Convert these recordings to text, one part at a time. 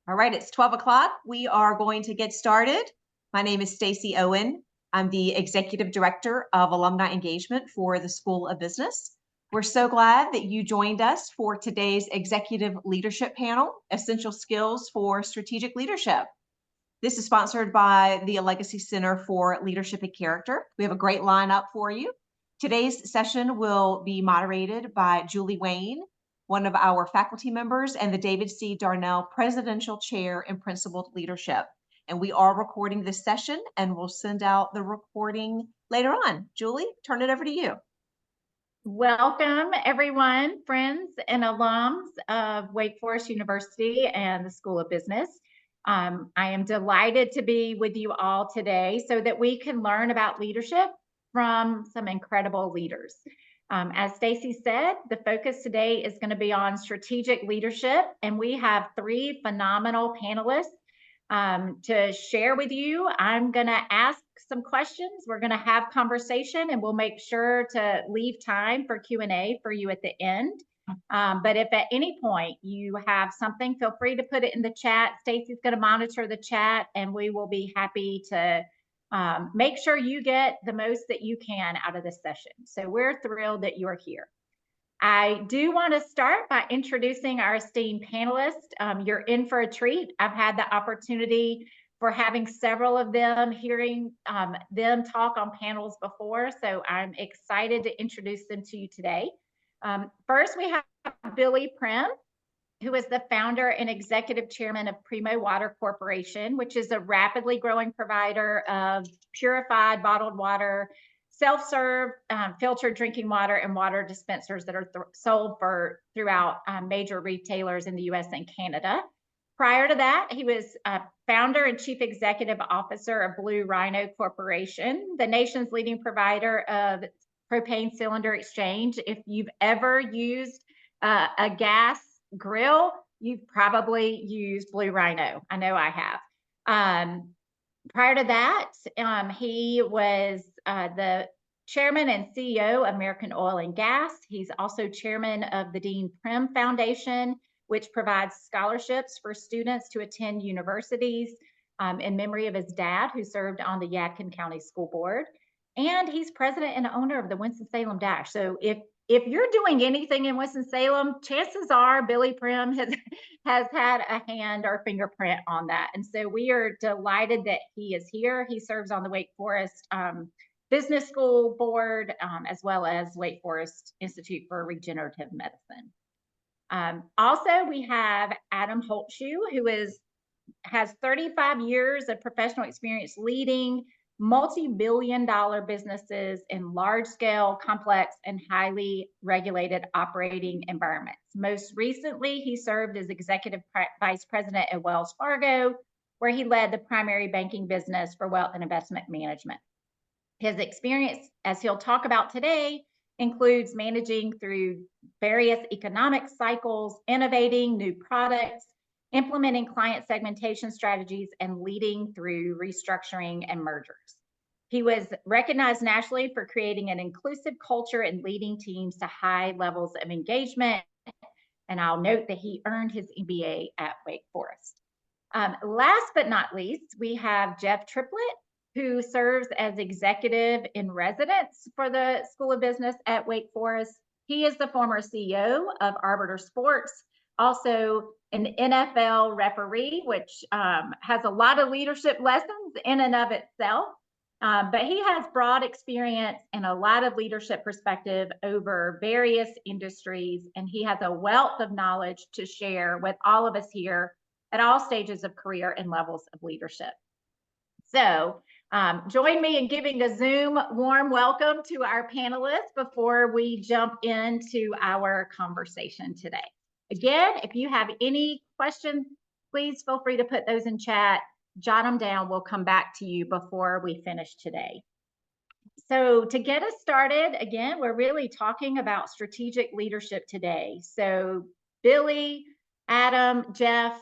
All right, it's 12 o'clock. We are going to get started. My name is Stacy Owen. I'm the Executive Director of Alumni Engagement for the School of Business. We're so glad that you joined us for today's Executive Leadership Panel, Essential Skills for Strategic Leadership. This is sponsored by the Allegacy Center for Leadership and Character. We have a great lineup for you. Today's session will be moderated by Julie Wayne, one of our faculty members, and the David C. Darnell Presidential Chair in Principled Leadership. And we are recording this session, and we'll send out the recording later on. Julie, turn it over to you. Welcome, everyone, friends and alums of Wake Forest University and the School of Business. I am delighted to be with you all today so that we can learn about leadership from some incredible leaders. As Stacy said, the focus today is going to be on strategic leadership, and we have three phenomenal panelists to share with you. I'm going to ask some questions. We're going to have conversation, and we'll make sure to leave time for Q&A for you at the end. But if at any point you have something, feel free to put it in the chat. Stacy's going to monitor the chat, and we will be happy to make sure you get the most that you can out of this session. So we're thrilled that you're here. I do want to start by introducing our esteemed panelists. You're in for a treat. I've had the opportunity for having several of them, hearing them talk on panels before, so I'm excited to introduce them to you today. First, we have Billy Prim, who is the founder and executive chairman of Primo Water Corporation, which is a rapidly growing provider of purified bottled water, self-serve, filtered drinking water, and water dispensers that are sold throughout major retailers in the US and Canada. Prior to that, he was founder and chief executive officer of Blue Rhino Corporation, the nation's leading provider of propane cylinder exchange. If you've ever used a gas grill, you've probably used Blue Rhino. I know I have. Prior to that, he was the chairman and CEO of American Oil and Gas. He's also chairman of the Dean Prim Foundation, which provides scholarships for students to attend universities in memory of his dad, who served on the Yadkin County School Board. And he's president and owner of the Winston-Salem Dash. So if you're doing anything in Winston-Salem, chances are Billy Prim has had a hand or fingerprint on that. And so we are delighted that he is here. He serves on the Wake Forest Business School Board, as well as Wake Forest Institute for Regenerative Medicine. Also, we have Adam Holtzschue, who has 35 years of professional experience leading multi-billion-dollar businesses in large-scale, complex, and highly regulated operating environments. Most recently, he served as executive vice president at Wells Fargo, where he led the primary banking business for wealth and investment management. His experience, as he'll talk about today, includes managing through various economic cycles, innovating new products, implementing client segmentation strategies, and leading through restructuring and mergers. He was recognized nationally for creating an inclusive culture and leading teams to high levels of engagement. And I'll note that he earned his MBA at Wake Forest. Last but not least, we have Jeff Triplette, who serves as executive in residence for the School of Business at Wake Forest. He is the former CEO of ArbiterSports, also an NFL referee, which has a lot of leadership lessons in and of itself. But he has broad experience and a lot of leadership perspective over various industries, and he has a wealth of knowledge to share with all of us here at all stages of career and levels of leadership. So join me in giving a Zoom warm welcome to our panelists before we jump into our conversation today. Again, if you have any questions, please feel free to put those in chat, jot them down. We'll come back to you before we finish today. So to get us started, again, we're really talking about strategic leadership today. So Billy, Adam, Jeff,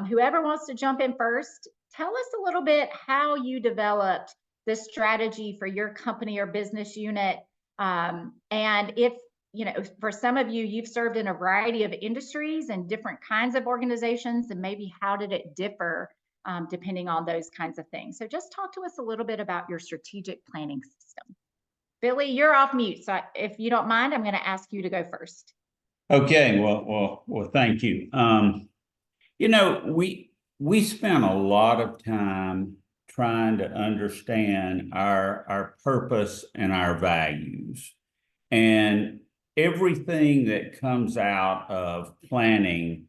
whoever wants to jump in first, tell us a little bit how you developed the strategy for your company or business unit. And if for some of you, you've served in a variety of industries and different kinds of organizations, and maybe how did it differ depending on those kinds of things. So just talk to us a little bit about your strategic planning system. Billy, you're off mute, so if you don't mind, I'm going to ask you to go first. Okay, well, thank you. We spent a lot of time trying to understand our purpose and our values. And everything that comes out of planning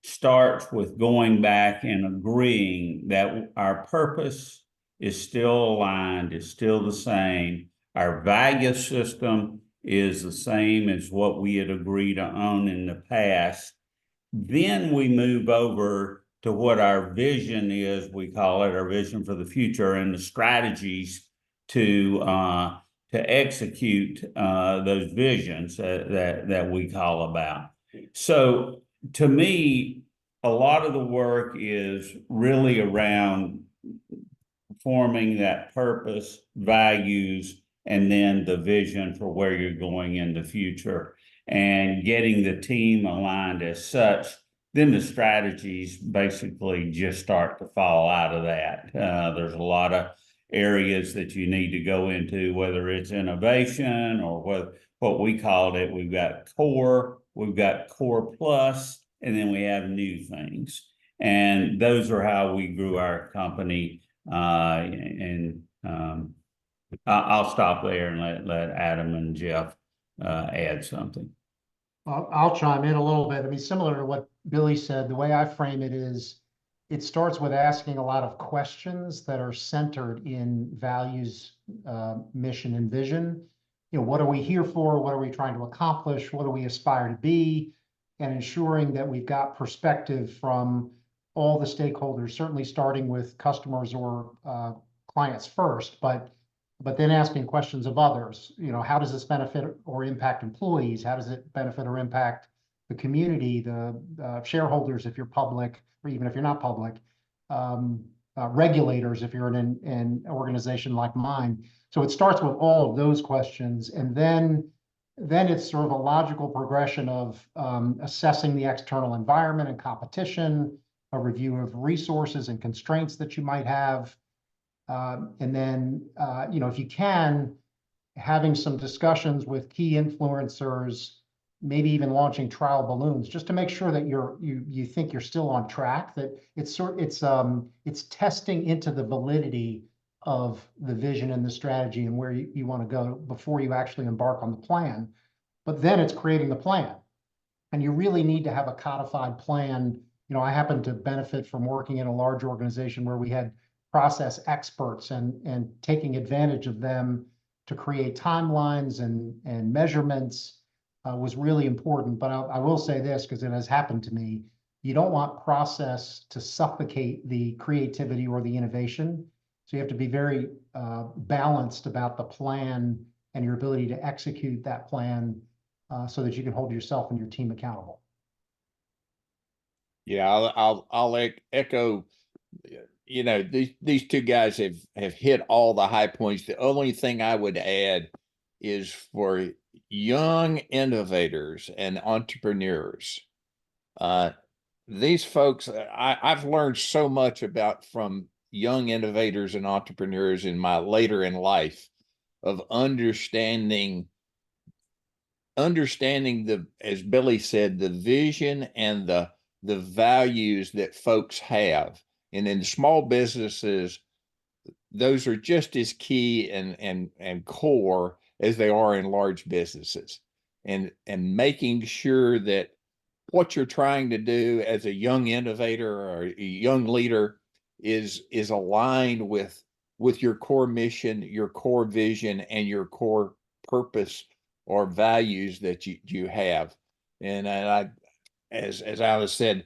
starts with going back and agreeing that our purpose is still aligned, is still the same. Our value system is the same as what we had agreed to own in the past. Then we move over to what our vision is, we call it our vision for the future, and the strategies to execute those visions that we call about. So to me, a lot of the work is really around forming that purpose, values, and then the vision for where you're going in the future, and getting the team aligned as such. Then the strategies basically just start to fall out of that. There's a lot of areas that you need to go into, whether it's innovation or what we called it. We've got core plus, and then we have new things. And those are how we grew our company. I'll stop there and let Adam and Jeff add something. I'll chime in a little bit. I mean, similar to what Billy said, the way I frame it is, it starts with asking a lot of questions that are centered in values, mission, and vision. What are we here for? What are we trying to accomplish? What do we aspire to be? And ensuring that we've got perspective from all the stakeholders, certainly starting with customers or clients first, but then asking questions of others. How does this benefit or impact employees? How does it benefit or impact the community, the shareholders if you're public, or even if you're not public, regulators if you're in an organization like mine. So it starts with all of those questions, and then it's sort of a logical progression of assessing the external environment and competition, a review of resources and constraints that you might have. And then, if you can, having some discussions with key influencers, maybe even launching trial balloons, just to make sure that you think you're still on track, that it's testing into the validity of the vision and the strategy and where you want to go before you actually embark on the plan. But then it's creating the plan. And you really need to have a codified plan. I happen to benefit from working in a large organization where we had process experts, and taking advantage of them to create timelines and measurements was really important. But I will say this, because it has happened to me: you don't want process to suffocate the creativity or the innovation. So you have to be very balanced about the plan and your ability to execute that plan so that you can hold yourself and your team accountable. Yeah, I'll echo. These two guys have hit all the high points. The only thing I would add is for young innovators and entrepreneurs, these folks, I've learned so much from young innovators and entrepreneurs in my later in life, of understanding as Billy said, the vision and the values that folks have. And in small businesses, those are just as key and core as they are in large businesses. And making sure that what you're trying to do as a young innovator or a young leader is aligned with your core mission, your core vision, and your core purpose or values that you have. And as Alice said,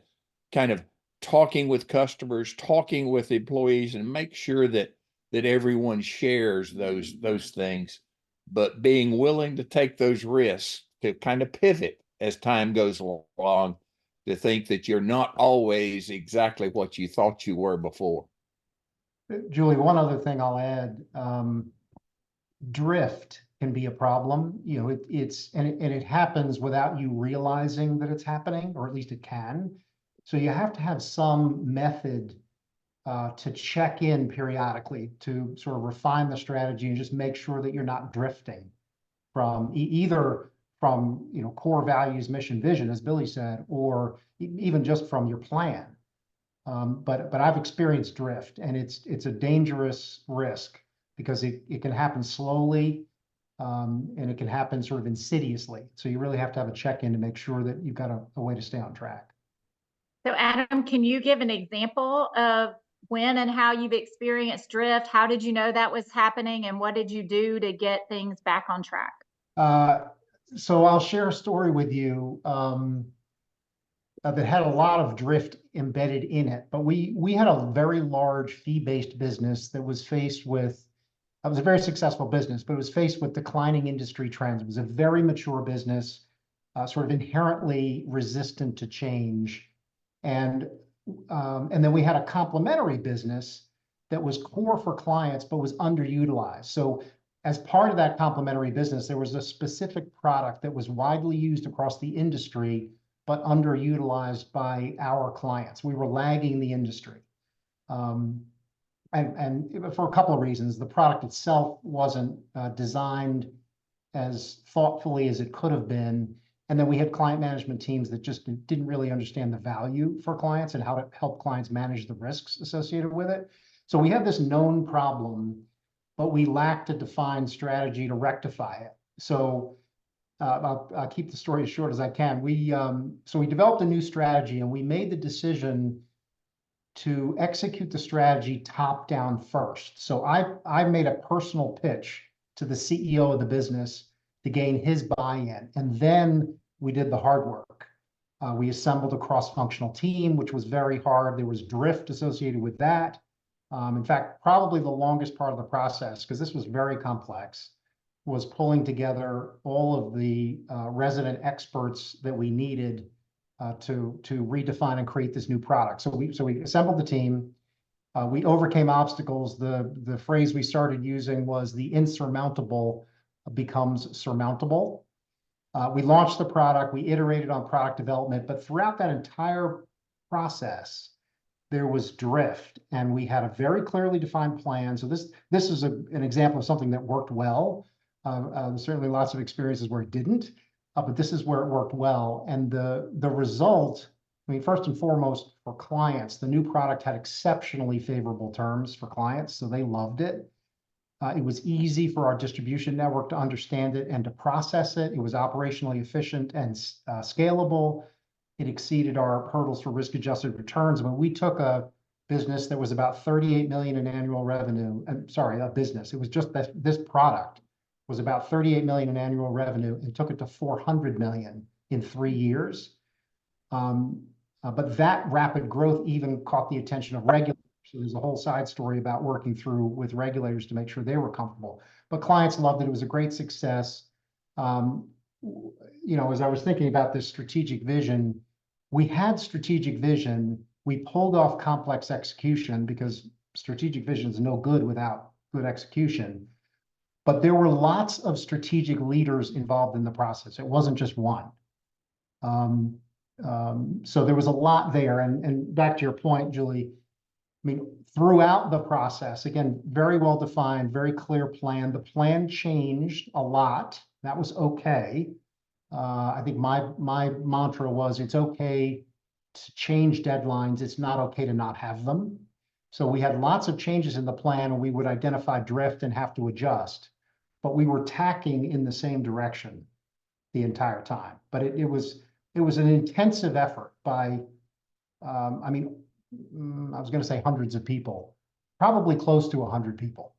kind of talking with customers, talking with employees, and make sure that everyone shares those things, but being willing to take those risks to kind of pivot as time goes along, to think that you're not always exactly what you thought you were before. Julie, one other thing I'll add: drift can be a problem. You know, it happens without you realizing that it's happening, or at least it can. So you have to have some method to check in periodically to sort of refine the strategy and just make sure that you're not drifting from either from, you know, core values, mission, vision, as Billy said, or even just from your plan. But I've experienced drift, and it's a dangerous risk because it can happen slowly, and it can happen sort of insidiously. So you really have to have a check-in to make sure that you've got a way to stay on track. So Adam, can you give an example of when and how you've experienced drift? How did you know that was happening, and what did you do to get things back on track? So I'll share a story with you that had a lot of drift embedded in it. But we had a very large fee-based business that was faced with, it was a very successful business, but it was faced with declining industry trends. It was a very mature business, sort of inherently resistant to change. And then we had a complementary business that was core for clients, but was underutilized. So as part of that complementary business, there was a specific product that was widely used across the industry, but underutilized by our clients. We were lagging the industry. And for a couple of reasons. The product itself wasn't designed as thoughtfully as it could have been. And then we had client management teams that just didn't really understand the value for clients and how to help clients manage the risks associated with it. So we had this known problem, but we lacked a defined strategy to rectify it. So I'll keep the story as short as I can. So we developed a new strategy, and we made the decision to execute the strategy top down first. So I made a personal pitch to the CEO of the business to gain his buy-in, and then we did the hard work. We assembled a cross-functional team, which was very hard. There was drift associated with that. In fact, probably the longest part of the process, because this was very complex, was pulling together all of the resident experts that we needed to redefine and create this new product. So we assembled the team. We overcame obstacles. The phrase we started using was the insurmountable becomes surmountable. We launched the product. We iterated on product development, but throughout that entire process, there was drift, and we had a very clearly defined plan. So this is an example of something that worked well. There's certainly lots of experiences where it didn't, but this is where it worked well. And the result, I mean, first and foremost, for clients, the new product had exceptionally favorable terms for clients, so they loved it. It was easy for our distribution network to understand it and to process it. It was operationally efficient and scalable. It exceeded our hurdles for risk-adjusted returns. When we took a business that was about 38 million in annual revenue, sorry, a business, it was just that this product was about 38 million in annual revenue, and took it to 400 million in 3 years. But that rapid growth even caught the attention of regulators. So there's a whole side story about working through with regulators to make sure they were comfortable. But clients loved it. It was a great success. You know, as I was thinking about this strategic vision, we had strategic vision. We pulled off complex execution because strategic vision is no good without good execution. But there were lots of strategic leaders involved in the process. It wasn't just one. So there was a lot there. And back to your point, Julie, I mean, throughout the process, again, very well defined, very clear plan. The plan changed a lot. That was okay. I think my mantra was, it's okay to change deadlines. It's not okay to not have them. So we had lots of changes in the plan, and we would identify drift and have to adjust. But we were tacking in the same direction the entire time. But it was an intensive effort by, I mean, I was going to say hundreds of people, probably close to 100 people.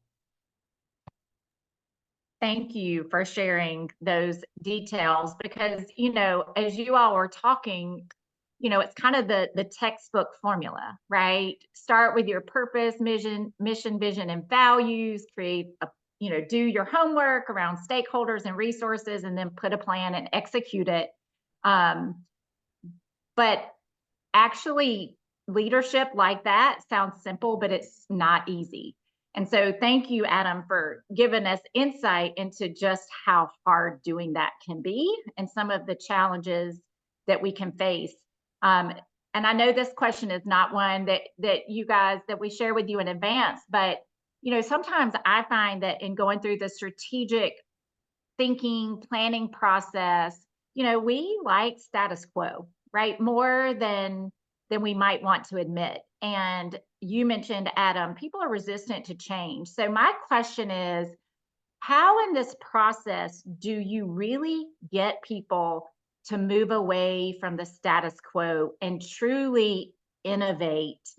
Thank you for sharing those details, because, you know, as you all were talking, you know, it's kind of the textbook formula, right? Start with your purpose, mission, vision, and values, create a, you know, do your homework around stakeholders and resources, and then put a plan and execute it. But actually, leadership like that sounds simple, but it's not easy. And so thank you, Adam, for giving us insight into just how hard doing that can be and some of the challenges that we can face. And I know this question is not one that you guys, that we share with you in advance, but sometimes I find that in going through the strategic thinking, planning process, we like status quo, right? More than we might want to admit. And you mentioned, Adam, people are resistant to change. So my question is, how in this process do you really get people to move away from the status quo and truly innovate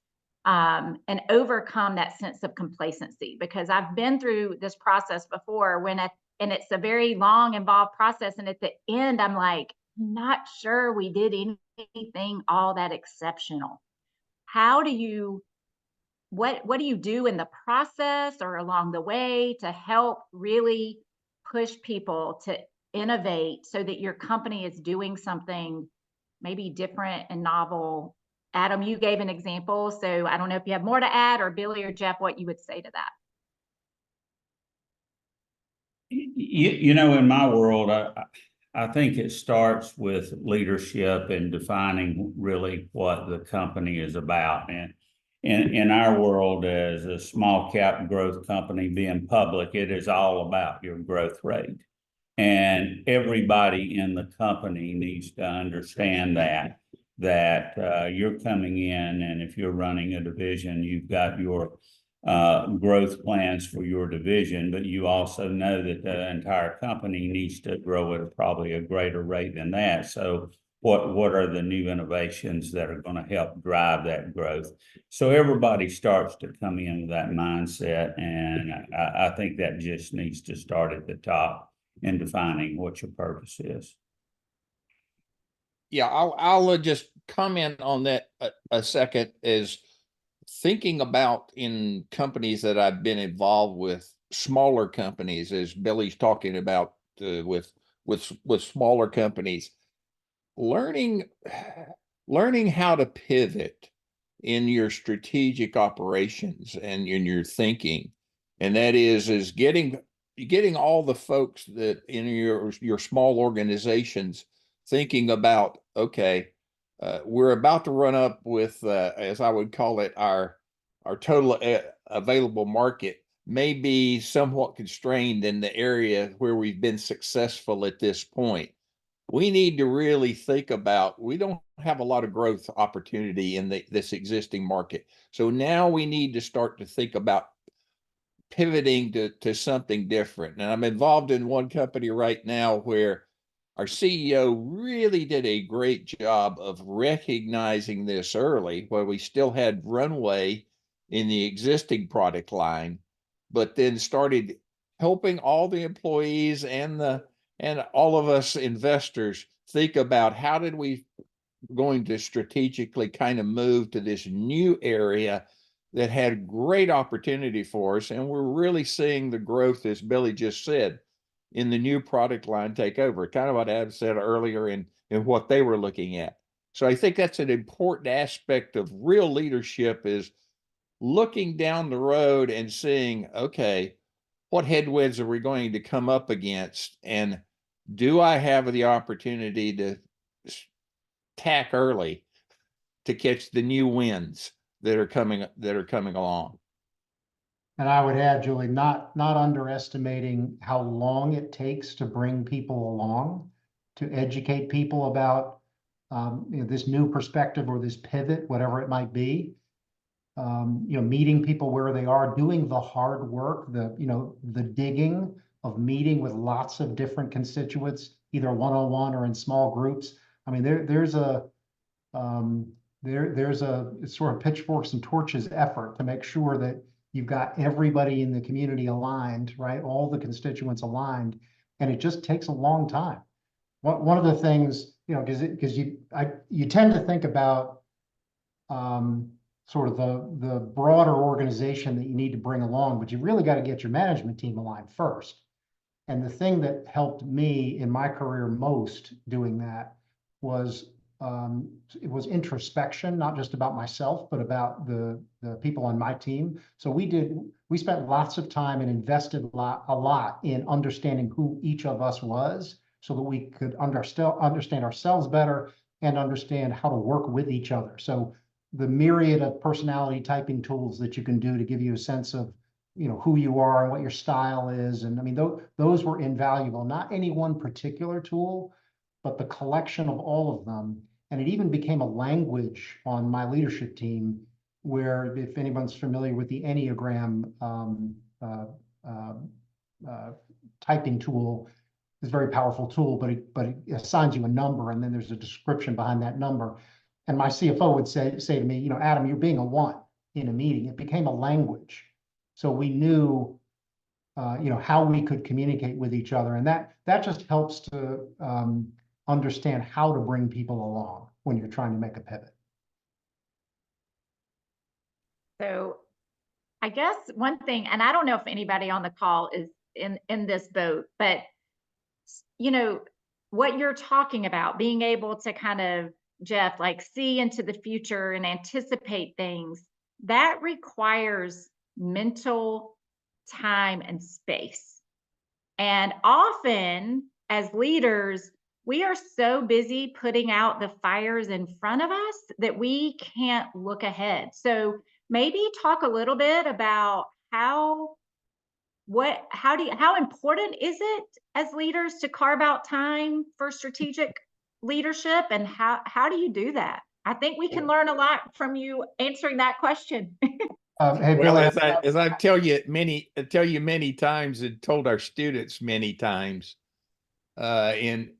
and overcome that sense of complacency? Because I've been through this process before and it's a very long, involved process. And at the end, I'm like, not sure we did anything all that exceptional. How do you, what do you do in the process or along the way to help really push people to innovate so that your company is doing something maybe different and novel? Adam, you gave an example, so I don't know if you have more to add, or Billy or Jeff, what you would say to that. In my world, I think it starts with leadership and defining really what the company is about. And in our world, as a small cap growth company being public, it is all about your growth rate. And everybody in the company needs to understand that you're coming in, and if you're running a division, you've got your growth plans for your division, but you also know that the entire company needs to grow at probably a greater rate than that. So what are the new innovations that are going to help drive that growth? So everybody starts to come in with that mindset, and I think that just needs to start at the top in defining what your purpose is. Yeah, I'll just comment on that a second. Is thinking about in companies that I've been involved with, smaller companies, as Billy's talking about with smaller companies, learning how to pivot in your strategic operations and in your thinking, and that is getting all the folks that in your small organizations thinking about, okay, we're about to run up with, as I would call it, our total available market may be somewhat constrained in the area where we've been successful at this point. We need to really think about, we don't have a lot of growth opportunity in this existing market. So now we need to start to think about pivoting to something different. And I'm involved in one company right now where our CEO really did a great job of recognizing this early, where we still had runway in the existing product line, but then started helping all the employees and all of us investors think about how did we going to strategically kind of move to this new area that had great opportunity for us. And we're really seeing the growth, as Billy just said, in the new product line take over, kind of what Adam said earlier in what they were looking at. So I think that's an important aspect of real leadership, is looking down the road and seeing, okay, what headwinds are we going to come up against? And do I have the opportunity to tack early to catch the new winds that are coming along? And I would add, Julie, not underestimating how long it takes to bring people along, to educate people about this new perspective or this pivot, whatever it might be. Meeting people where they are, doing the hard work, the digging of meeting with lots of different constituents, either one-on-one or in small groups. I mean, there's a sort of pitchforks and torches effort to make sure that you've got everybody in the community aligned, right? All the constituents aligned, and it just takes a long time. One of the things, because you tend to think about sort of the broader organization that you need to bring along, but you really got to get your management team aligned first. And the thing that helped me in my career most doing that was it was introspection, not just about myself, but about the people on my team. So we spent lots of time and invested a lot in understanding who each of us was, so that we could understand ourselves better and understand how to work with each other. So the myriad of personality typing tools that you can do to give you a sense of, who you are and what your style is. And I mean, those were invaluable, not any one particular tool, but the collection of all of them. And it even became a language on my leadership team, where, if anyone's familiar with the Enneagram typing tool, it's a very powerful tool, but it assigns you a number, and then there's a description behind that number. And my CFO would say to me, Adam, you're being a 1 in a meeting. It became a language. So we knew, how we could communicate with each other. And that just helps to understand how to bring people along when you're trying to make a pivot. So I guess one thing, and I don't know if anybody on the call is in this boat, but what you're talking about, being able to kind of, Jeff, like, see into the future and anticipate things, that requires mental time and space. And often as leaders, we are so busy putting out the fires in front of us that we can't look ahead. So maybe talk a little bit about how important is it as leaders to carve out time for strategic leadership, and how do you do that? I think we can learn a lot from you answering that question. Hey, Well, Billy, as I tell you many times, and told our students many times, in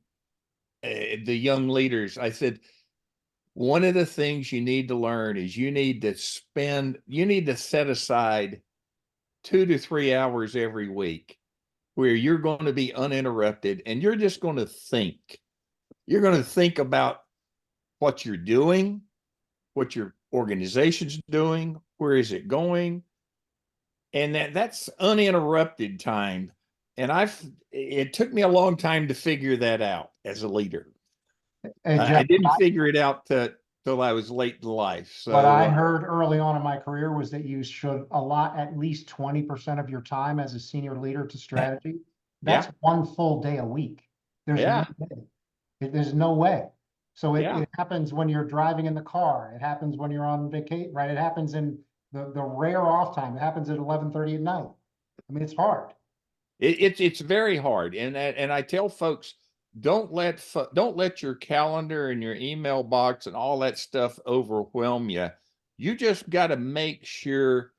the young leaders, I said, one of the things you need to learn is you need to set aside 2 to 3 hours every week where you're going to be uninterrupted, and you're just going to think. You're going to think about what you're doing, what your organization's doing, where is it going, and that's uninterrupted time. And it took me a long time to figure that out as a leader. hey, Jeff, I didn't figure it out till I was late in life. So what I heard early on in my career was that you should allot at least 20% of your time as a senior leader to strategy. That's 1 full day a week. There's no way. There's no way. So it happens when you're driving in the car. It happens when you're on vacation, right? It happens in the rare off time. It happens at 11:30 at night. I mean, it's hard. It's very hard. And I tell folks, don't let your calendar and your email box and all that stuff overwhelm you. You just got to make sure.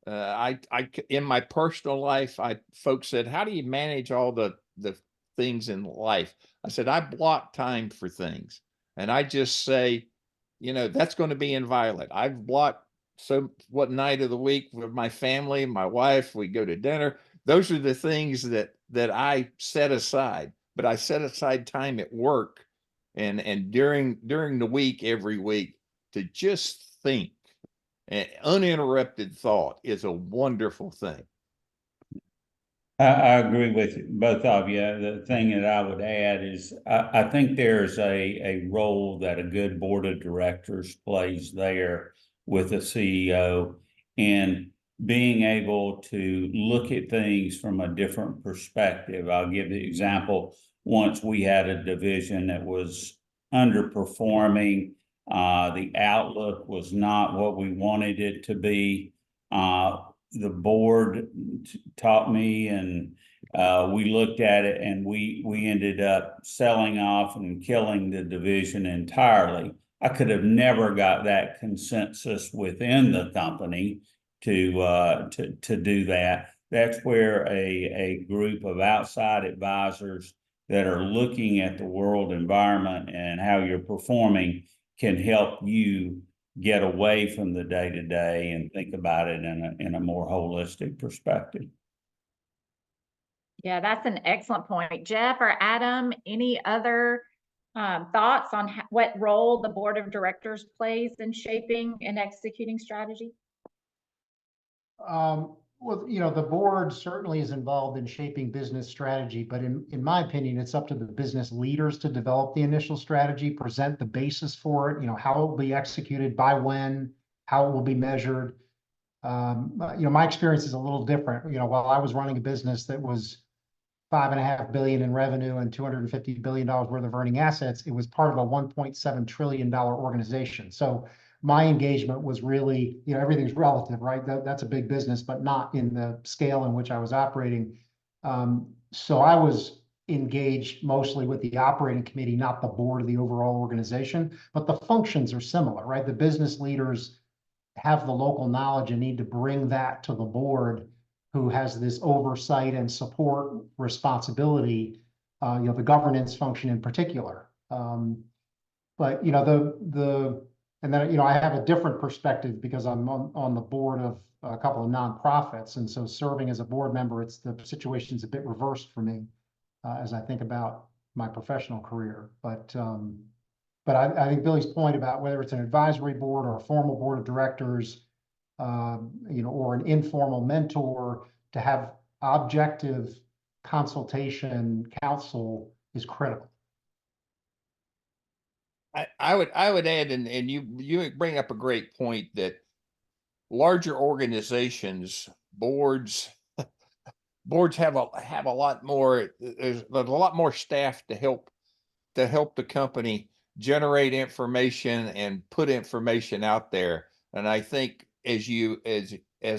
In my personal life, folks said, how do you manage all the things in life? I said, I block time for things. And I just say, that's going to be inviolate. I've blocked what night of the week with my family, my wife, we go to dinner. Those are the things that I set aside. But I set aside time at work and during the week, every week, to just think. And uninterrupted thought is a wonderful thing. I agree with both of you. The thing that I would add is I think there's a role that a good board of directors plays there with a CEO in being able to look at things from a different perspective. I'll give the example. Once we had a division that was underperforming. The outlook was not what we wanted it to be. The board taught me, and we looked at it, and we ended up selling off and killing the division entirely. I could have never got that consensus within the company to do that. That's where a group of outside advisors that are looking at the world environment and how you're performing can help you get away from the day-to-day and think about it in a more holistic perspective. Yeah, that's an excellent point. Jeff or Adam, any other thoughts on what role the board of directors plays in shaping and executing strategy? Well, the board certainly is involved in shaping business strategy, but in my opinion, it's up to the business leaders to develop the initial strategy, present the basis for it, how it will be executed, by when, how it will be measured. My experience is a little different. While I was running a business that was $5.5 billion in revenue and $250 billion worth of earning assets, it was part of a $1.7 trillion organization. So my engagement was really, everything's relative, right? That's a big business, but not in the scale in which I was operating. So I was engaged mostly with the operating committee, not the board of the overall organization, but the functions are similar, right? The business leaders have the local knowledge and need to bring that to the board, who has this oversight and support responsibility, the governance function in particular. But and then, I have a different perspective because I'm on the board of a couple of nonprofits. And so serving as a board member, the situation's a bit reversed for me as I think about my professional career. But I think Billy's point about whether it's an advisory board or a formal board of directors, or an informal mentor, to have objective consultation, counsel is critical. I would add, and you bring up a great point, that larger organizations, boards have a lot more. There's a lot more staff to help the company generate information and put information out there. And I think as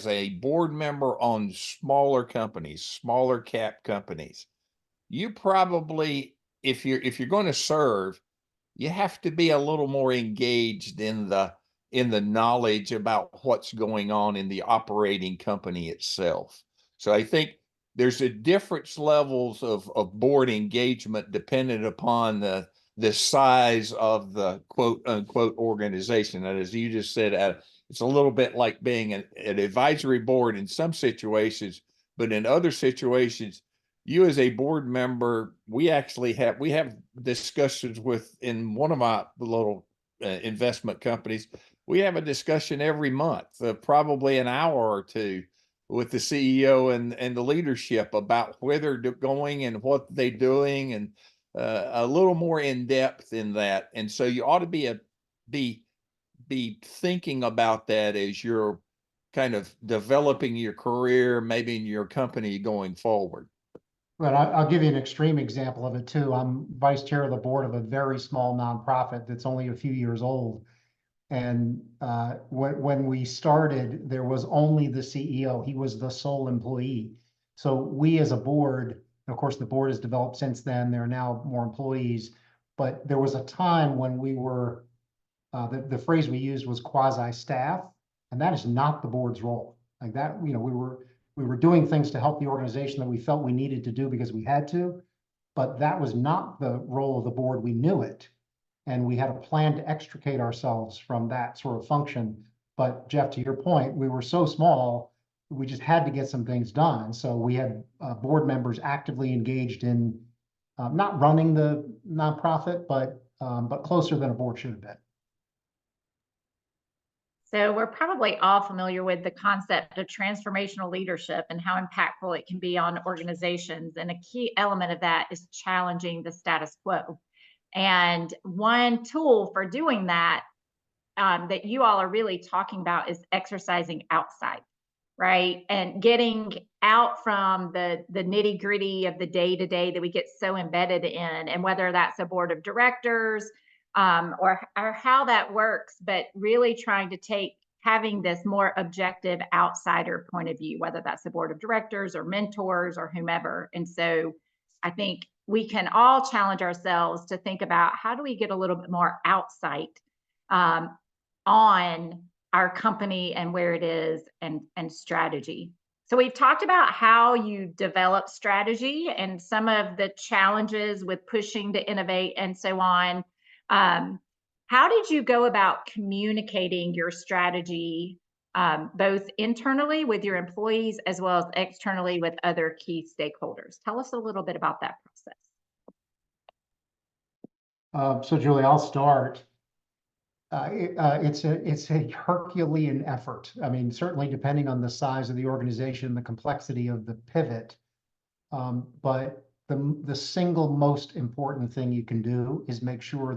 a board member on smaller companies, smaller cap companies, you probably, if you're going to serve, you have to be a little more engaged in the knowledge about what's going on in the operating company itself. So I think there's a different levels of board engagement dependent upon the size of the quote unquote organization. And as you just said, it's a little bit like being an advisory board in some situations, but in other situations, you as a board member, we have discussions in one of my little investment companies. We have a discussion every month, probably an hour or two, with the CEO and the leadership about where they're going and what they're doing, and a little more in depth in that. And so you ought to be thinking about that as you're kind of developing your career, maybe in your company going forward. But I'll give you an extreme example of it too. I'm vice chair of the board of a very small nonprofit that's only a few years old. And when we started, there was only the CEO. He was the sole employee. So we as a board, of course, the board has developed since then. There are now more employees. But there was a time when we were, the phrase we used was quasi-staff. And that is not the board's role. Like that, we were doing things to help the organization that we felt we needed to do because we had to, but that was not the role of the board. We knew it, and we had a plan to extricate ourselves from that sort of function. But Jeff, to your point, we were so small, we just had to get some things done. And so we had board members actively engaged in not running the nonprofit, but closer than a board should have been. So we're probably all familiar with the concept of transformational leadership and how impactful it can be on organizations. And a key element of that is challenging the status quo. And one tool for doing that that you all are really talking about is exercising outside, right? And getting out from the nitty gritty of the day-to-day that we get so embedded in, and whether that's a board of directors, or how that works, but really trying to having this more objective outsider point of view, whether that's the board of directors or mentors or whomever. And so I think we can all challenge ourselves to think about, how do we get a little bit more outsight on our company and where it is, and strategy. So we've talked about how you develop strategy and some of the challenges with pushing to innovate and so on. How did you go about communicating your strategy, both internally with your employees as well as externally with other key stakeholders? Tell us a little bit about that process. So Julie, I'll start. it's a Herculean effort. I mean, certainly depending on the size of the organization, the complexity of the pivot. But the single most important thing you can do is make sure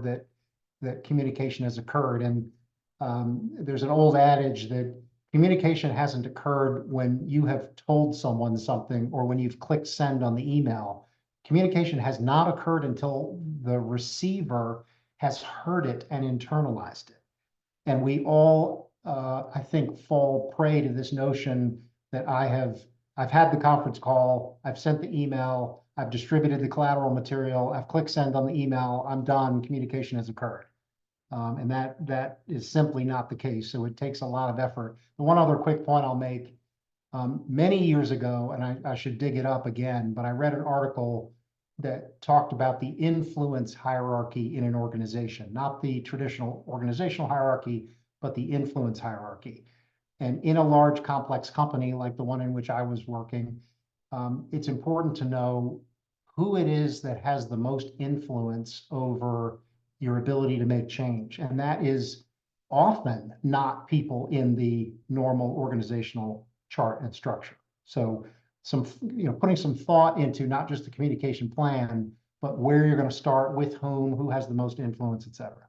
that communication has occurred. And there's an old adage that communication hasn't occurred when you have told someone something or when you've clicked send on the email. Communication has not occurred until the receiver has heard it and internalized it. And we all, I think, fall prey to this notion that I've had the conference call, I've sent the email, I've distributed the collateral material, I've clicked send on the email, I'm done, communication has occurred. And that is simply not the case. So it takes a lot of effort. The one other quick point I'll make, many years ago, and I should dig it up again, but I read an article that talked about the influence hierarchy in an organization, not the traditional organizational hierarchy, but the influence hierarchy. And in a large complex company like the one in which I was working, it's important to know who it is that has the most influence over your ability to make change. And that is often not people in the normal organizational chart and structure. So putting some thought into not just the communication plan, but where you're going to start, with whom, who has the most influence, et cetera.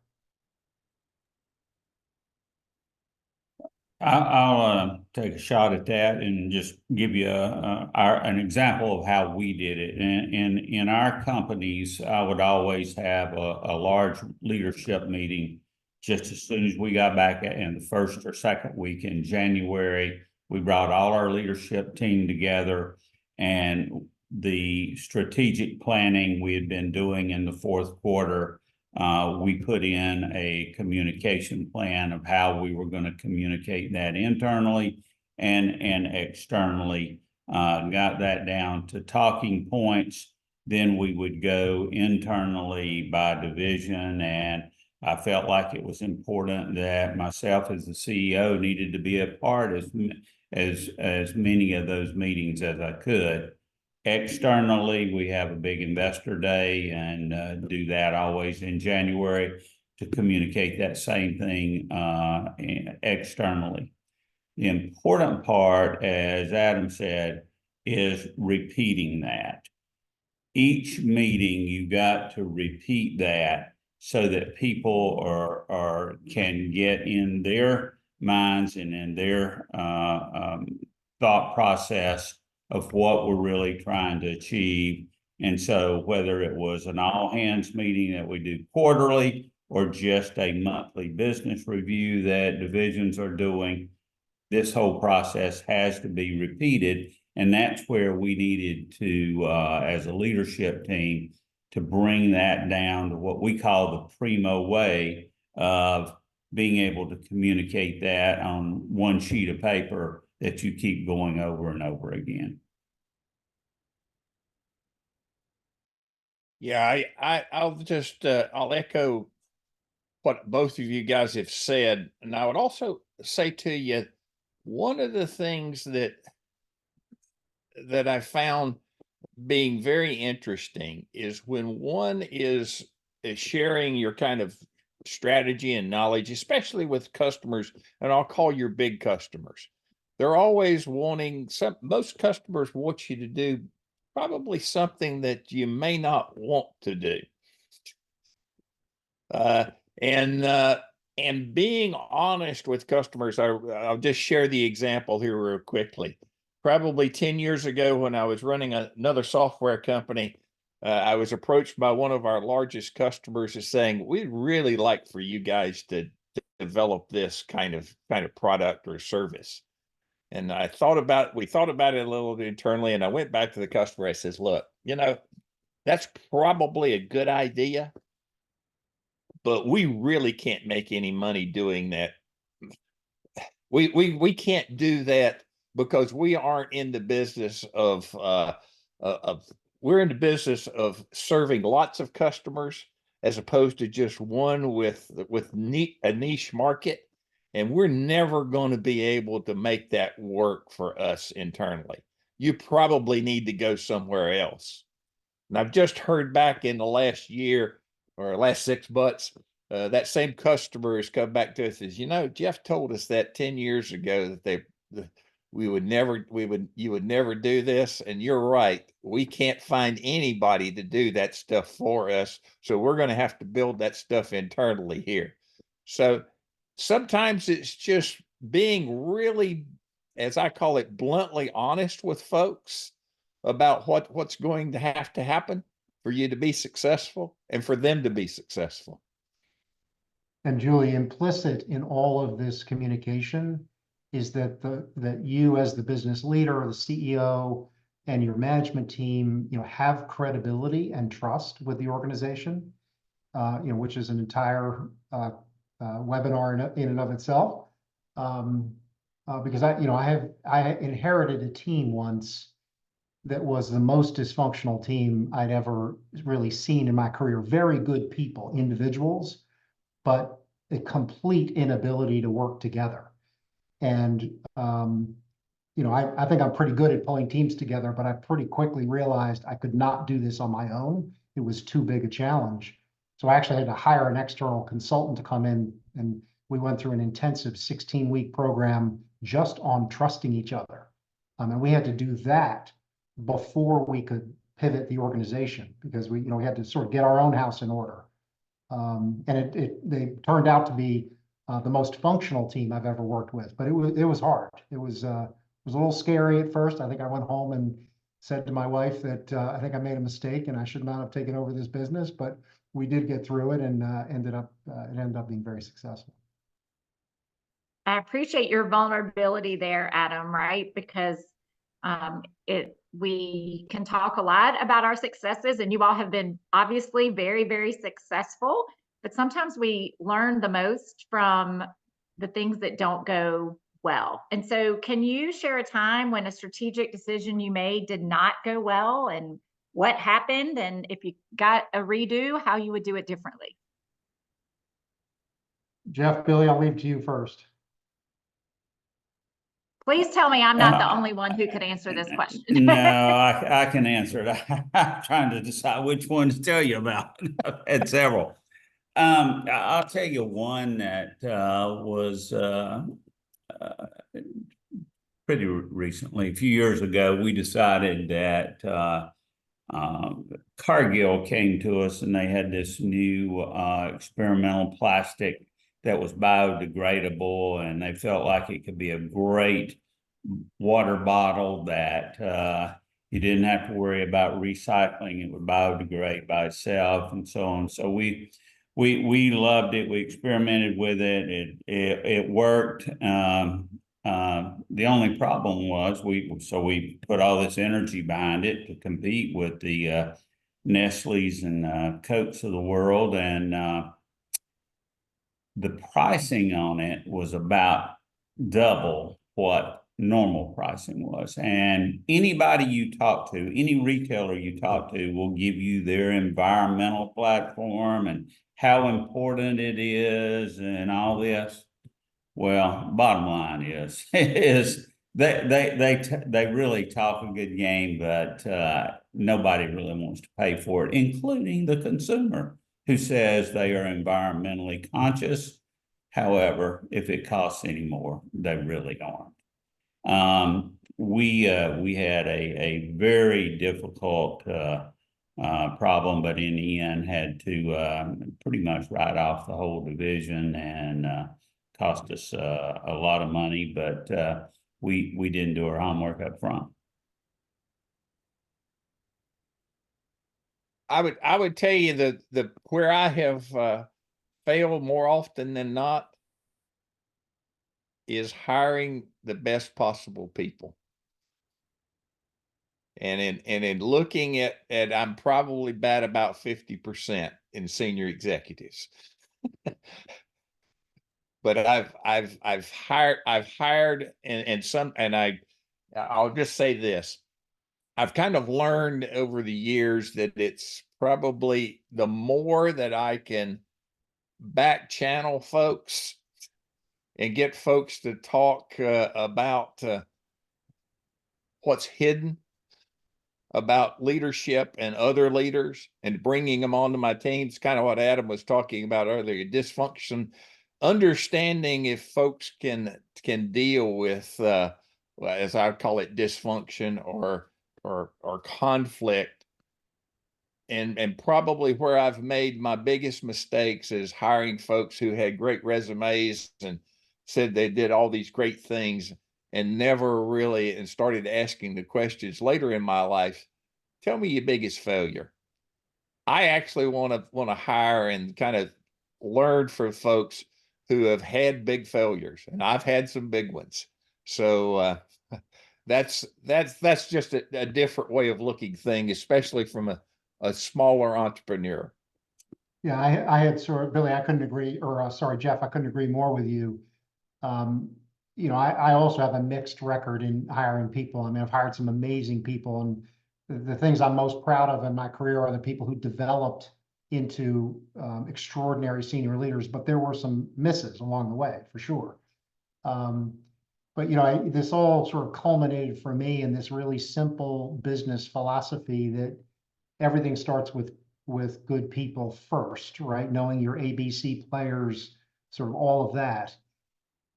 I'll take a shot at that and just give you an example of how we did it. In our companies, I would always have a large leadership meeting just as soon as we got back in the first or second week in January. We brought all our leadership team together, and the strategic planning we had been doing in the fourth quarter, we put in a communication plan of how we were going to communicate that internally and externally, got that down to talking points. Then we would go internally by division, and I felt like it was important that myself as the CEO needed to be a part as many of those meetings as I could. Externally, we have a big investor day and do that always in January to communicate that same thing externally. The important part, as Adam said, is repeating that. Each meeting, you got to repeat that so that people can get in their minds and in their thought process of what we're really trying to achieve. And so whether it was an all hands meeting that we do quarterly or just a monthly business review that divisions are doing, this whole process has to be repeated. And that's where we needed to, as a leadership team, to bring that down to what we call the Primo way of being able to communicate that on one sheet of paper that you keep going over and over again. Yeah, I'll just I'll echo what both of you guys have said, and I would also say to you, one of the things that I found being very interesting is when one is sharing your kind of strategy and knowledge, especially with customers, and I'll call your big customers. They're always wanting most customers want you to do probably something that you may not want to do. And being honest with customers, I'll just share the example here real quickly. Probably 10 years ago, when I was running another software company, I was approached by one of our largest customers as saying, we'd really like for you guys to develop this kind of product or service. And we thought about it a little bit internally, and I went back to the customer. I says, look, that's probably a good idea, but we really can't make any money doing that. We can't do that because we aren't in the business of we're in the business of serving lots of customers as opposed to just one with a niche market. And we're never going to be able to make that work for us internally. You probably need to go somewhere else. And I've just heard back in the last year or last 6 months, that same customer has come back to us and says, you know, Jeff told us that 10 years ago that you would never do this. And you're right. We can't find anybody to do that stuff for us. So we're going to have to build that stuff internally here. So sometimes it's just being really, as I call it, bluntly honest with folks about what's going to have to happen for you to be successful and for them to be successful. And Julie, implicit in all of this communication is that that you as the business leader or the CEO and your management team, have credibility and trust with the organization, which is an entire webinar in and of itself. Because I inherited a team once that was the most dysfunctional team I'd ever really seen in my career. Very good people, individuals, but a complete inability to work together. And, I think I'm pretty good at pulling teams together, but I pretty quickly realized I could not do this on my own. It was too big a challenge. So I actually had to hire an external consultant to come in, and we went through an intensive 16-week program just on trusting each other. And we had to do that before we could pivot the organization, because we had to sort of get our own house in order. And they turned out to be the most functional team I've ever worked with, but it was hard. It was a little scary at first. I think I went home and said to my wife that I think I made a mistake and I should not have taken over this business, but we did get through it, and it ended up being very successful. I appreciate your vulnerability there, Adam, right? Because we can talk a lot about our successes, and you all have been obviously very, very successful, but sometimes we learn the most from the things that don't go well. And so can you share a time when a strategic decision you made did not go well, and what happened? And if you got a redo, how you would do it differently? Jeff, Billy, I'll leave to you first. Please tell me I'm not the only one who could answer this question. No, I can answer it. I'm trying to decide which one to tell you about. I've had several. I'll tell you one that was pretty recently. A few years ago, we decided that Cargill came to us, and they had this new experimental plastic that was biodegradable, and they felt like it could be a great water bottle that you didn't have to worry about recycling. It would biodegrade by itself and so on. So we loved it. We experimented with it. It worked. The only problem was we put all this energy behind it to compete with the Nestle's and Cokes of the world, and the pricing on it was about double what normal pricing was. And anybody you talk to, any retailer you talk to, will give you their environmental platform and how important it is and all this. Well, bottom line is they really talk a good game, but nobody really wants to pay for it, including the consumer, who says they are environmentally conscious. However, if it costs any more, they really aren't. We had a very difficult problem, but in the end had to pretty much write off the whole division, and cost us a lot of money, but we didn't do our homework up front. I would tell you that where I have failed more often than not is hiring the best possible people. And in looking at I'm probably bad about 50% in senior executives. But I've hired and I'll just say this. I've kind of learned over the years that it's probably the more that I can back channel folks and get folks to talk about what's hidden about leadership and other leaders and bringing them onto my team. It's kind of what Adam was talking about earlier, dysfunction, understanding if folks can deal with, as I call it, dysfunction or conflict. And probably where I've made my biggest mistakes is hiring folks who had great resumes and said they did all these great things and never really, and started asking the questions later in my life, tell me your biggest failure. I actually want to hire and kind of learn from folks who have had big failures, and I've had some big ones. So that's just a different way of looking thing, especially from a smaller entrepreneur. Yeah, I had sort of, Billy, I couldn't agree, or sorry, Jeff, I couldn't agree more with you. You know, I also have a mixed record in hiring people. I mean, I've hired some amazing people, and the things I'm most proud of in my career are the people who developed into extraordinary senior leaders, but there were some misses along the way, for sure. But, you know, this all sort of culminated for me in this really simple business philosophy that everything starts with good people first, right? Knowing your ABC players, sort of all of that.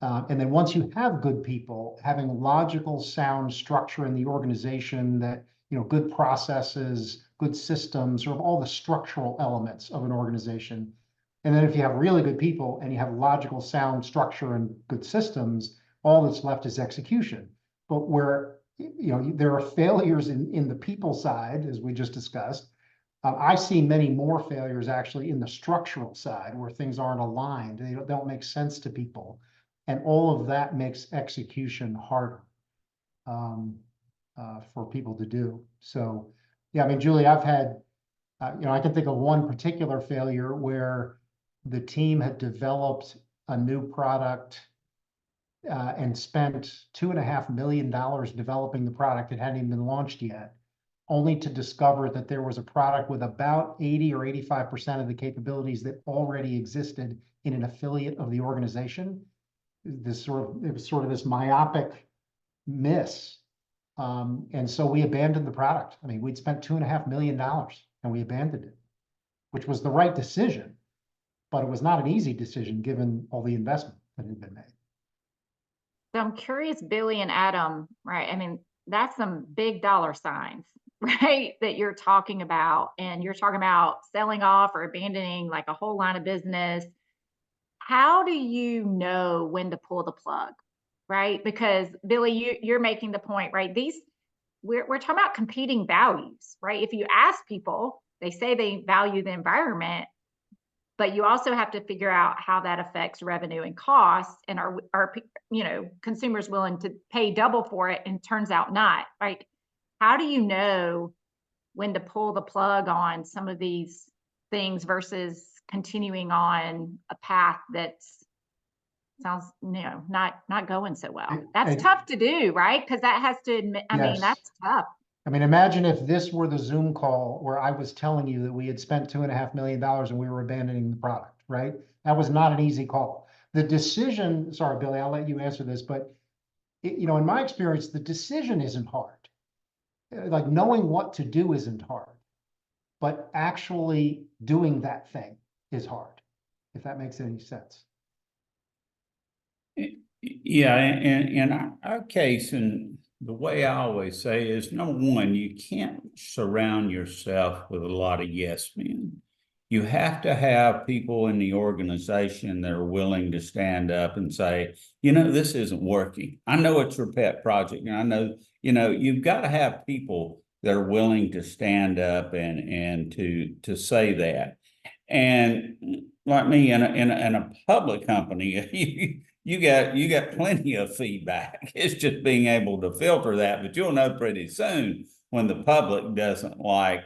And then once you have good people, having logical, sound structure in the organization that, you know, good processes, good systems, sort of all the structural elements of an organization. And then if you have really good people and you have logical, sound structure and good systems, all that's left is execution. But where, you know, there are failures in the people side, as we just discussed, I see many more failures actually in the structural side where things aren't aligned. They don't make sense to people. And all of that makes execution harder for people to do. So, yeah, I mean, Julie, I've had, you know, I can think of one particular failure where the team had developed a new product and spent $2.5 million developing the product. It hadn't even been launched yet, only to discover that there was a product with about 80 or 85% of the capabilities that already existed in an affiliate of the organization. It was sort of this myopic miss. And so we abandoned the product. I mean, we'd spent $2.5 million and we abandoned it, which was the right decision, but it was not an easy decision given all the investment that had been made. So I'm curious, Billy and Adam, right? I mean, that's some big dollar signs, right? That you're talking about, and you're talking about selling off or abandoning like a whole line of business. How do you know when to pull the plug, right? Because Billy, you're making the point, right? We're talking about competing values, right? If you ask people, they say they value the environment, but you also have to figure out how that affects revenue and costs, and are you know, consumers willing to pay double for it? And turns out not, right? How do you know when to pull the plug on some of these things versus continuing on a path that's sounds, you know, not going so well? That's tough to do, right? Because that has to admit, I mean, that's tough. I mean, imagine if this were the Zoom call where I was telling you that we had spent $2.5 million and we were abandoning the product, right? That was not an easy call. The decision, sorry, Billy, I'll let you answer this, but you know, in my experience, the decision isn't hard. Like knowing what to do isn't hard, but actually doing that thing is hard, if that makes any sense. Yeah, in our case, and the way I always say is, number one, you can't surround yourself with a lot of yes men. You have to have people in the organization that are willing to stand up and say, you know, this isn't working. I know it's your pet project, and I know, you know, you've got to have people that are willing to stand up and to say that. And like me, in a public company, you got plenty of feedback. It's just being able to filter that, but you'll know pretty soon when the public doesn't like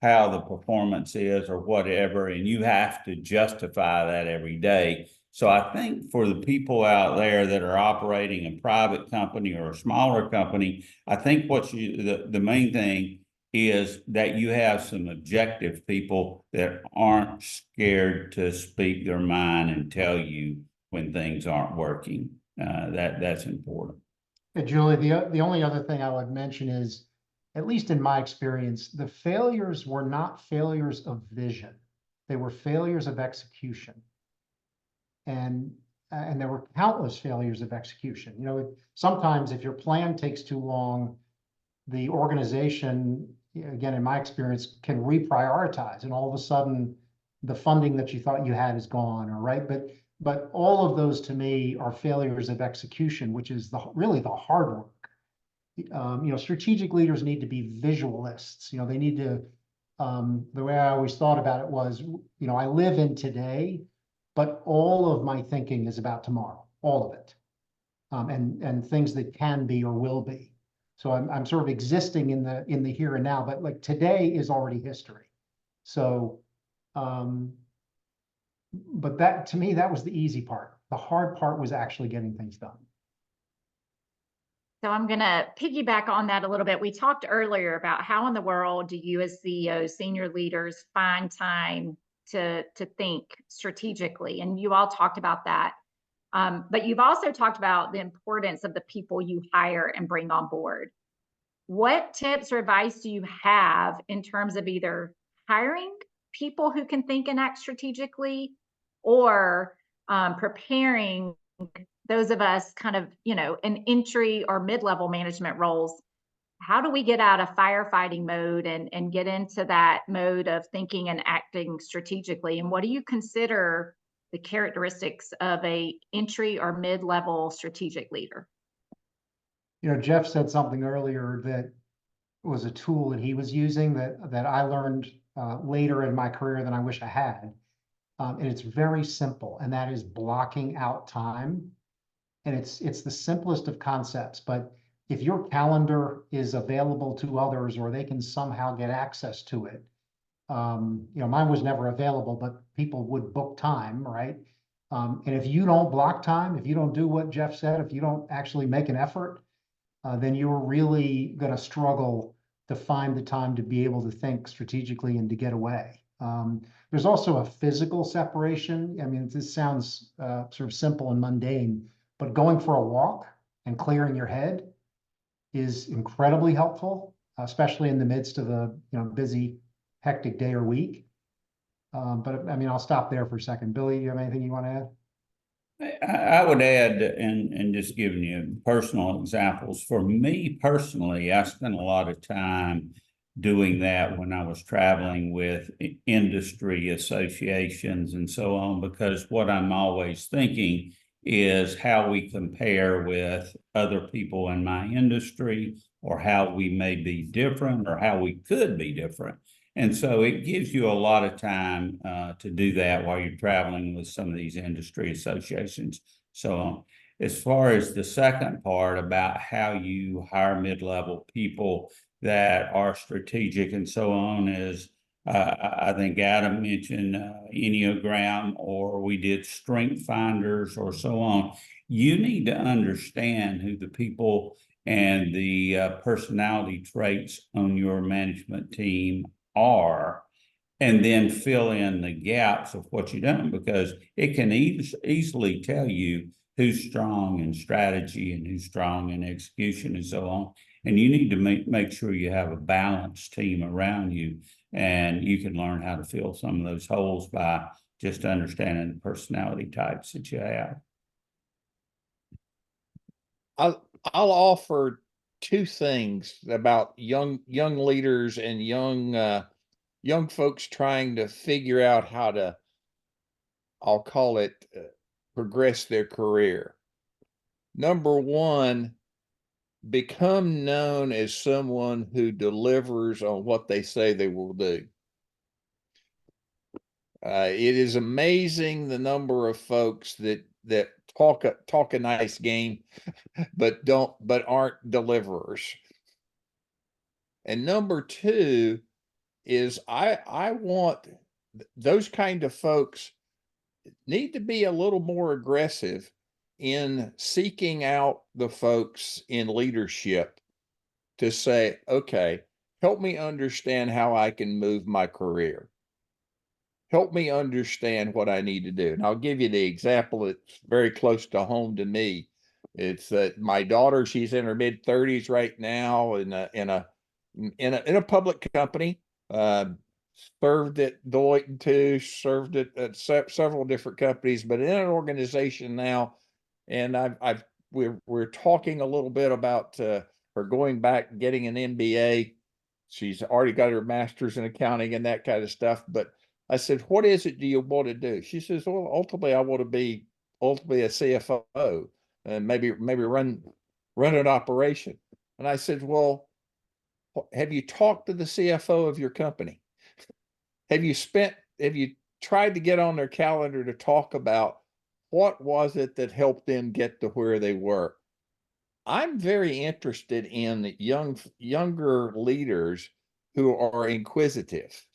how the performance is or whatever, and you have to justify that every day. So I think for the people out there that are operating a private company or a smaller company, I think the main thing is that you have some objective people that aren't scared to speak their mind and tell you when things aren't working. That's important. Hey, Julie, the only other thing I would mention is, at least in my experience, the failures were not failures of vision. They were failures of execution. And there were countless failures of execution. You know, sometimes if your plan takes too long, the organization, again, in my experience, can reprioritize, and all of a sudden the funding that you thought you had is gone, all right? But all of those to me are failures of execution, which is really the hard work. You know, strategic leaders need to be visualists. You know, they need to, the way I always thought about it was, you know, I live in today, but all of my thinking is about tomorrow, all of it, and things that can be or will be. So I'm sort of existing in the here and now, but like today is already history. So, but that, to me, that was the easy part. The hard part was actually getting things done. So I'm going to piggyback on that a little bit. We talked earlier about how in the world do you as CEOs, senior leaders, find time to think strategically? And you all talked about that. But you've also talked about the importance of the people you hire and bring on board. What tips or advice do you have in terms of either hiring people who can think and act strategically, or preparing those of us kind of, you know, in entry or mid-level management roles? How do we get out of firefighting mode and get into that mode of thinking and acting strategically? And what do you consider the characteristics of a entry or mid-level strategic leader? You know, Jeff said something earlier that was a tool that he was using that I learned later in my career than I wish I had. And it's very simple, and that is blocking out time. And it's the simplest of concepts, but if your calendar is available to others, or they can somehow get access to it, you know, mine was never available, but people would book time, right? And if you don't block time, if you don't do what Jeff said, if you don't actually make an effort, then you're really going to struggle to find the time to be able to think strategically and to get away. There's also a physical separation. I mean, this sounds sort of simple and mundane, but going for a walk and clearing your head is incredibly helpful, especially in the midst of a busy, hectic day or week. But I mean, I'll stop there for a second. Billy, you have anything you want to add? I would add, and just giving you personal examples. For me personally, I spent a lot of time doing that when I was traveling with industry associations and so on, because what I'm always thinking is how we compare with other people in my industry, or how we may be different, or how we could be different. And so it gives you a lot of time to do that while you're traveling with some of these industry associations. So as far as the second part about how you hire mid-level people that are strategic and so on is, I think Adam mentioned Enneagram, or we did strength finders or so on. You need to understand who the people and the personality traits on your management team are, and then fill in the gaps of what you've done, because it can easily tell you who's strong in strategy and who's strong in execution and so on. And you need to make sure you have a balanced team around you, and you can learn how to fill some of those holes by just understanding the personality types that you have. I'll offer two things about young leaders and young folks trying to figure out how to, I'll call it, progress their career. Number one, become known as someone who delivers on what they say they will do. It is amazing the number of folks that talk a nice game, but aren't deliverers. And number two is I want those kind of folks need to be a little more aggressive in seeking out the folks in leadership to say, okay, help me understand how I can move my career. Help me understand what I need to do. And I'll give you the example that's very close to home to me. It's that my daughter, she's in her mid-30s right now, in a in a public company, served at Deloitte and Touche, served at several different companies, but in an organization now, and we're talking a little bit about her going back and getting an MBA. She's already got her master's in accounting and that kind of stuff. But I said, what is it do you want to do? She says, well, ultimately, I want to be a CFO and maybe run an operation. And I said, well, have you talked to the CFO of your company? Have you tried to get on their calendar to talk about what was it that helped them get to where they were? I'm very interested in younger leaders who are inquisitive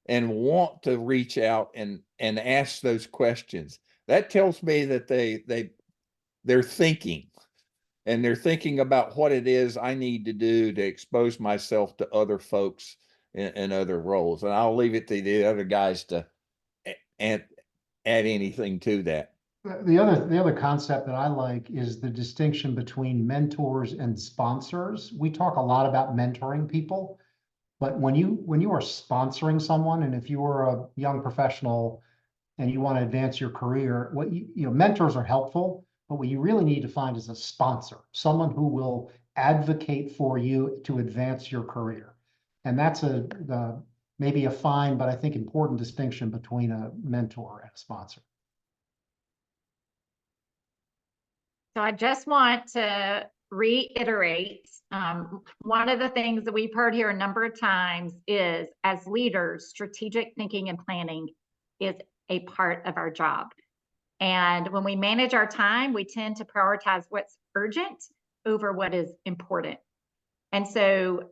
and want to reach out and ask those questions. That tells me that they're thinking, and they're thinking about what it is I need to do to expose myself to other folks in other roles. And I'll leave it to the other guys to add anything to that. The other concept that I like is the distinction between mentors and sponsors. We talk a lot about mentoring people, but when you are sponsoring someone, and if you are a young professional and you want to advance your career, mentors are helpful, but what you really need to find is a sponsor, someone who will advocate for you to advance your career. And that's maybe a fine, but I think important distinction between a mentor and a sponsor. So I just want to reiterate, one of the things that we've heard here a number of times is, as leaders, strategic thinking and planning is a part of our job. And when we manage our time, we tend to prioritize what's urgent over what is important. And so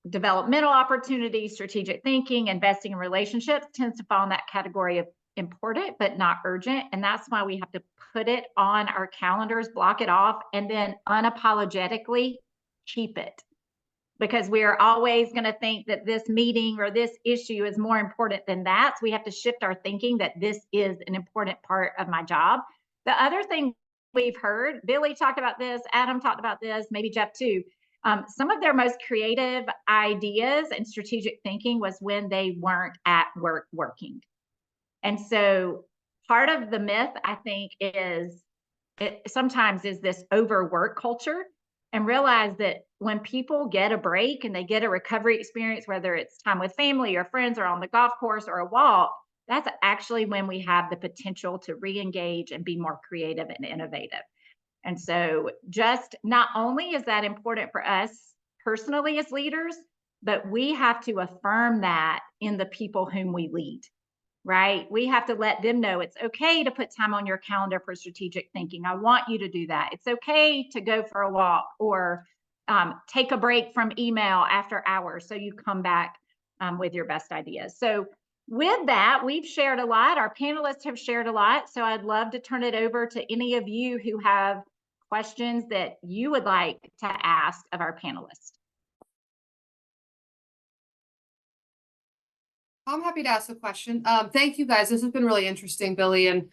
developmental opportunities, strategic thinking, investing in relationships tends to fall in that category of important, but not urgent. And that's why we have to put it on our calendars, block it off, and then unapologetically keep it. Because we are always going to think that this meeting or this issue is more important than that. So we have to shift our thinking that this is an important part of my job. The other thing we've heard, Billy talked about this, Adam talked about this, maybe Jeff too. Some of their most creative ideas and strategic thinking was when they weren't at work working. And so part of the myth, I think, is sometimes this overwork culture, and realize that when people get a break and they get a recovery experience, whether it's time with family or friends or on the golf course or a walk, that's actually when we have the potential to re-engage and be more creative and innovative. And so just not only is that important for us personally as leaders, but we have to affirm that in the people whom we lead. Right? We have to let them know it's okay to put time on your calendar for strategic thinking. I want you to do that. It's okay to go for a walk or take a break from email after hours so you come back with your best ideas. So with that, we've shared a lot. Our panelists have shared a lot. So I'd love to turn it over to any of you who have questions that you would like to ask of our panelists. I'm happy to ask a question. Thank you guys. This has been really interesting, Billy and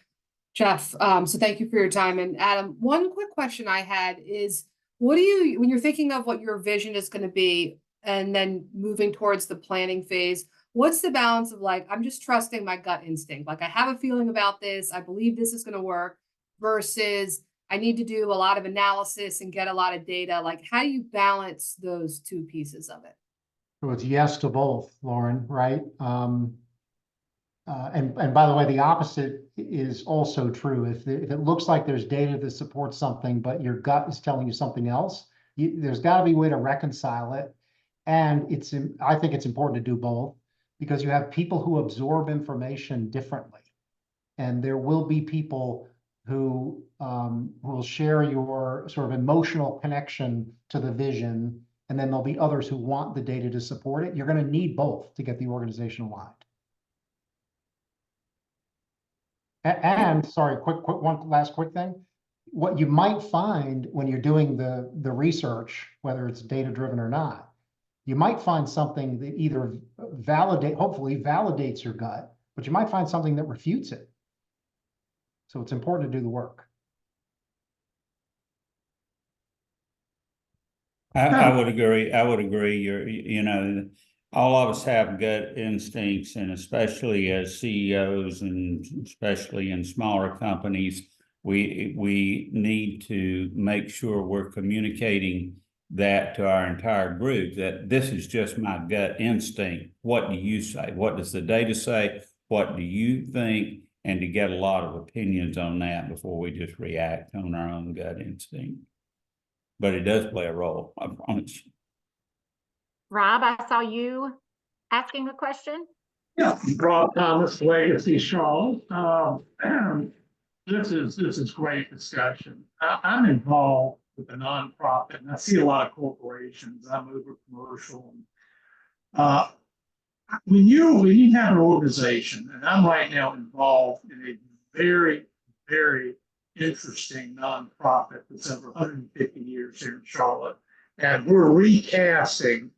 Jeff. So thank you for your time. And Adam, one quick question I had is, what do you, when you're thinking of what your vision is going to be and then moving towards the planning phase, what's the balance of like, I'm just trusting my gut instinct. Like I have a feeling about this. I believe this is going to work versus I need to do a lot of analysis and get a lot of data. Like how do you balance those two pieces of it? So it's yes to both, Lauren, right? And by the way, the opposite is also true. If it looks like there's data that supports something, but your gut is telling you something else, there's got to be a way to reconcile it. And I think it's important to do both because you have people who absorb information differently. And there will be people who will share your sort of emotional connection to the vision. And then there'll be others who want the data to support it. You're going to need both to get the organization aligned. And sorry, one last quick thing. What you might find when you're doing the research, whether it's data driven or not, you might find something that either hopefully validates your gut, but you might find something that refutes it. So it's important to do the work. I would agree. I would agree. You know, all of us have gut instincts, and especially as CEOs and especially in smaller companies, we need to make sure we're communicating that to our entire group, that this is just my gut instinct. What do you say? What does the data say? What do you think? And to get a lot of opinions on that before we just react on our own gut instinct. But it does play a role, I promise you. Rob, I saw you asking a question. Yeah, Rob Thomas, Legacy, Charlotte. This is great discussion. I'm involved with a nonprofit, and I see a lot of corporations. I'm over commercial. When you have an organization, and I'm right now involved in a very, very interesting nonprofit that's over 150 years here in Charlotte, and we're recasting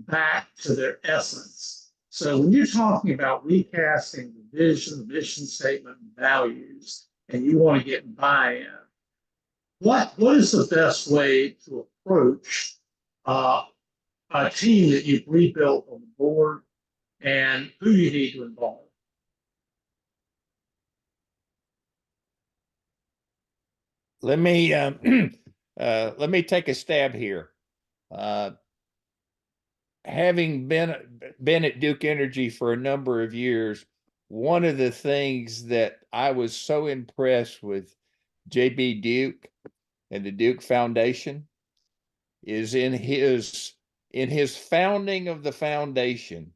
back to their essence. So when you're talking about recasting the mission statement, and values, and you want to get buy-in, what is the best way to approach a team that you've rebuilt on the board, and who you need to involve? Let me let me take a stab here. Having been at Duke Energy for a number of years, one of the things that I was so impressed with JB Duke and the Duke Foundation is in his founding of the foundation,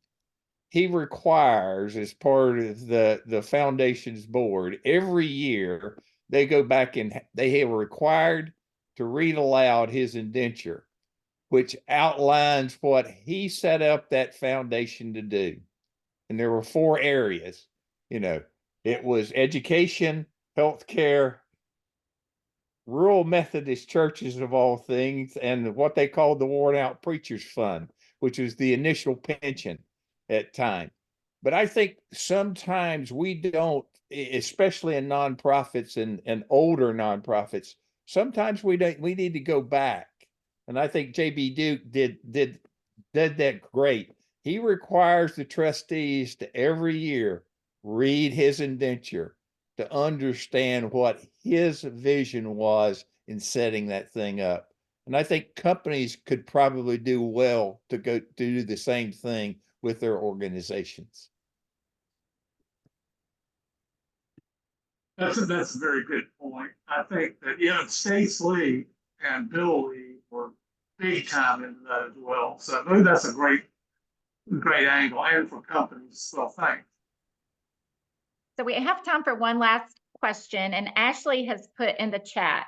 he requires, as part of the foundation's board, every year they go back and they have required to read aloud his indenture, which outlines what he set up that foundation to do. And there were 4 areas. You know, it was education, healthcare, rural Methodist churches of all things, and what they called the worn out preachers fund, which was the initial pension at time. But I think sometimes we don't, especially in nonprofits and older nonprofits, sometimes we need to go back. And I think JB Duke did that great. He requires the trustees to every year read his indenture to understand what his vision was in setting that thing up. And I think companies could probably do well to go to do the same thing with their organizations. That's a very good point. I think that, Stace Lee and Bill Lee were big time into that as well. So I think that's a great angle, and for companies. So thanks. So we have time for one last question, and Ashley has put in the chat,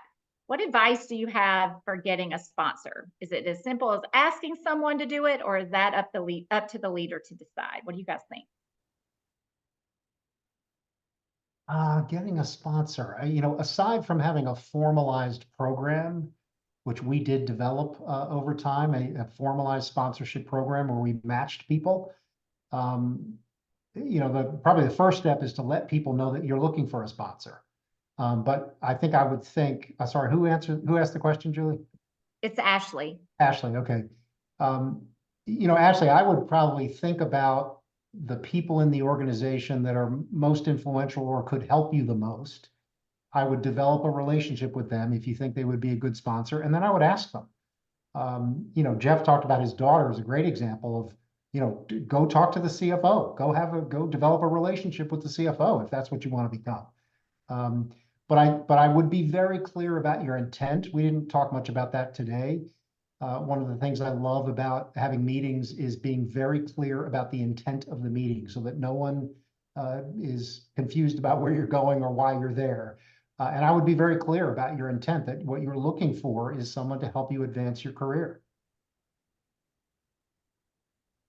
what advice do you have for getting a sponsor? Is it as simple as asking someone to do it, or is that up to the leader to decide? What do you guys think? Getting a sponsor, aside from having a formalized program, which we did develop over time, a formalized sponsorship program where we matched people. Probably the first step is to let people know that you're looking for a sponsor. But I think I would think, sorry, who asked the question, Julie? It's Ashley. Ashley, okay. Ashley, I would probably think about the people in the organization that are most influential or could help you the most. I would develop a relationship with them if you think they would be a good sponsor, and then I would ask them. Jeff talked about his daughter as a great example of, go talk to the CFO, go develop a relationship with the CFO if that's what you want to become. But I would be very clear about your intent. We didn't talk much about that today. One of the things I love about having meetings is being very clear about the intent of the meeting so that no one is confused about where you're going or why you're there. And I would be very clear about your intent, that what you're looking for is someone to help you advance your career.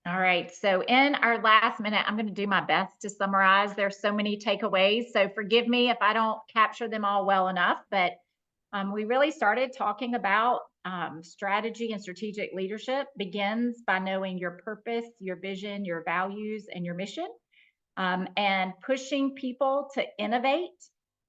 All right, so in our last minute, I'm going to do my best to summarize. There's so many takeaways, so forgive me if I don't capture them all well enough, but we really started talking about strategy and strategic leadership begins by knowing your purpose, your vision, your values, and your mission, and pushing people to innovate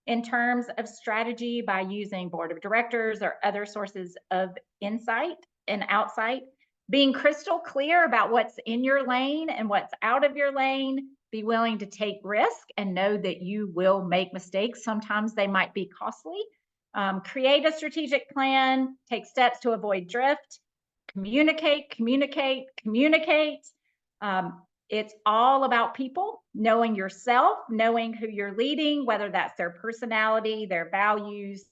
in terms of strategy by using board of directors or other sources of insight and outside. Being crystal clear about what's in your lane and what's out of your lane. Be willing to take risk and know that you will make mistakes. Sometimes they might be costly. Create a strategic plan, take steps to avoid drift, communicate. It's all about people, knowing yourself, knowing who you're leading, whether that's their personality, their values,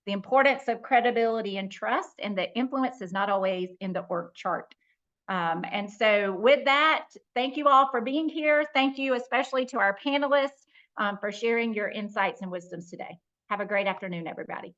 the importance of credibility and trust, and the influence is not always in the org chart. And so with that, thank you all for being here. Thank you especially to our panelists for sharing your insights and wisdoms today. Have a great afternoon, everybody.